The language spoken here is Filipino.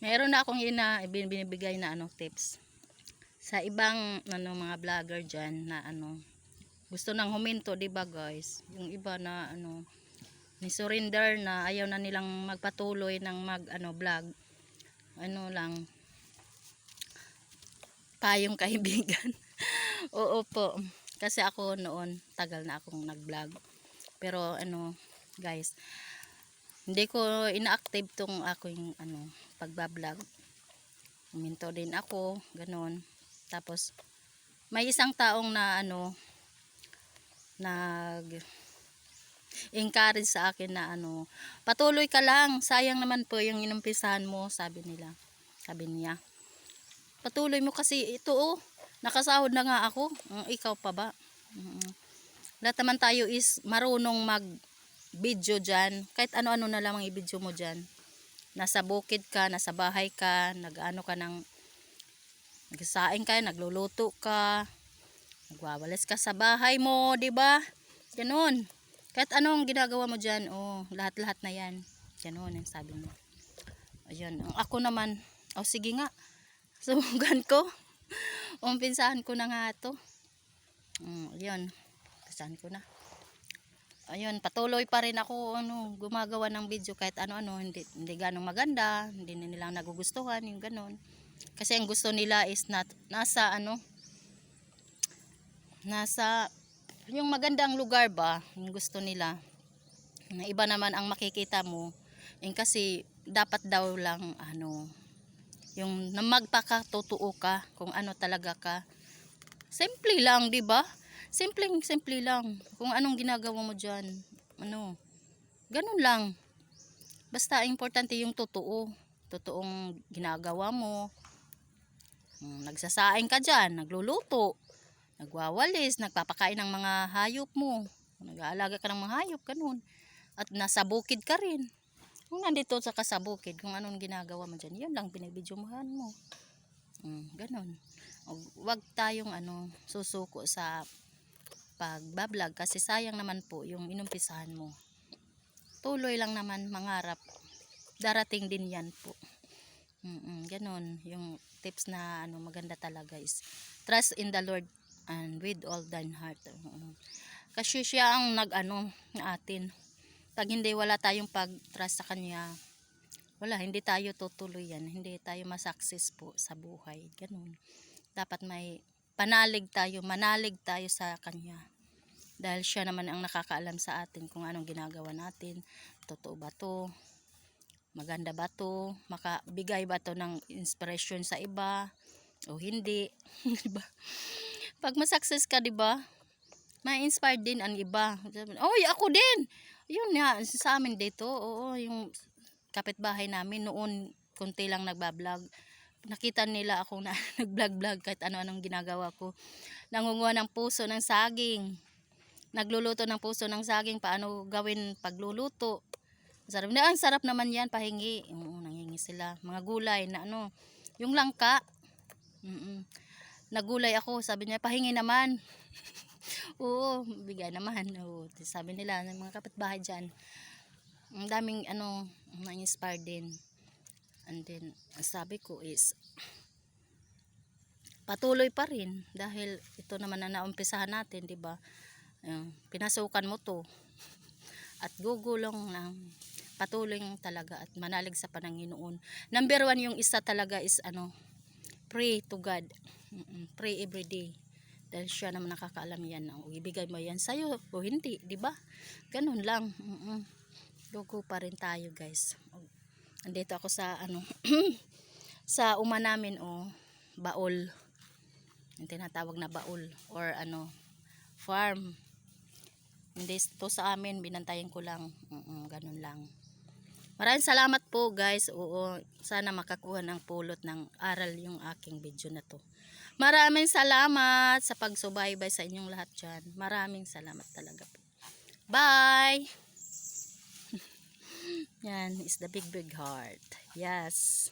Meron na akong binibigay na tips sa ibang mga vlogger diyan na gusto nang huminto, 'di ba guys? Yung iba na ni surrender na, ayaw na nilang magpatuloy ng vlog. Lang payong kaibigan. Oo po. Kasi ako noon, tagal na akong nag-vlog. Pero guys, hindi ko ina-active tong aking pagba-vlog. Huminto din ako, ganun. Tapos may isang taong na nag-encourage sa akin na patuloy ka lang, sayang naman po yung inumpisahan mo, sabi niya. Patuloy mo kasi ito nakasahod na nga ako. Ikaw pa ba? Lahat naman tayo is marunong mag video dyan. Kahit ano-ano na lamang i-video mo dyan. Nasa bukid ka, nasa bahay ka, nagsasaing ka, nagluluto ka, nagwawalis ka sa bahay mo, 'di ba? Ganun. Kahit anong ginagawa mo dyan, lahat-lahat na yan. Ganun ang sabi mo. Ayun. Ako naman, sige nga. Subukan ko. Umpisahan ko na nga to. Ayun. Umpisahan ko na. Ayun, patuloy pa rin ako gumagawa ng video kahit ano-ano, hindi ganong maganda, hindi nila nagugustuhan yung ganon. Kasi ang gusto nila is nasa yung magandang lugar ba, yung gusto nila. Na iba naman ang makikita mo, kasi dapat daw lang yung magpakatotoo ka kung ano talaga ka. Simple lang, 'di ba? Simple lang. Kung anong ginagawa mo diyan, ganun lang. Basta importante yung totoong ginagawa mo. Nagsasaing ka diyan, nagluluto, nagwawalis, nagpapakain ng mga hayop mo, nag-aalaga ka ng mga hayop, ganun. At nasa bukid ka rin. Kung nandito sa bukid, kung anong ginagawa mo diyan, yun lang binibidyohan mo. Ganun. Wag tayong susuko sa pagbablog kasi sayang naman po yung inumpisahan mo. Tuloy lang naman mangarap, darating din yan po. Ganun yung tips na maganda talaga is trust in the Lord and with all thine heart. Kasi siya ang atin. Pag hindi wala tayong pag-trust sa kanya, hindi tayo tutuloy yan, hindi tayo masakses po sa buhay. Ganun. Dapat may manalig tayo sa kanya. Dahil siya naman ang nakakaalam sa atin kung anong ginagawa natin. Totoo ba to? Maganda ba to? Makabigay ba to ng inspiration sa iba? O hindi? Diba? Pag masakses ka, diba? Ma-inspire din ang iba. Oy, ako din! Yun nga, sa amin dito. Oo, yung kapitbahay namin noon, kunti lang nagbablog. Nakita nila ako na nag-vlog kahit ano-anong ginagawa ko. Nangunguha ng puso ng saging. Nagluluto ng puso ng saging, paano gawin pagluluto. Ang sarap naman yan, pahingi. Nangingi sila. Mga gulay na yung langka. Nagulay ako, sabi niya, pahingi naman. Oo, bigay naman. Sabi nila, ng mga kapitbahay dyan, ang daming na-inspire din. And then, ang sabi ko is, patuloy pa rin. Dahil ito naman na naumpisahan natin, di ba? Pinasukan mo to. At gugulong lang. Patuloy talaga at manalig sa Panginoon. Number 1 yung isa talaga is pray to God. Pray every day. Dahil siya naman nakakaalam yan. Ibigay mo yan sa'yo o hindi, di ba? Ganun lang. Lugo pa rin tayo, guys. Andito ako sa sa uma namin baol. Yung tinatawag na baol or farm. Hindi to sa amin, binantayan ko lang. Ganun lang. Maraming salamat po, guys. Sana makakuha ng pulot ng aral yung aking video na to. Maraming salamat sa pagsubaybay sa inyong lahat dyan. Maraming salamat talaga po. Bye! Yan is the big heart. Yes.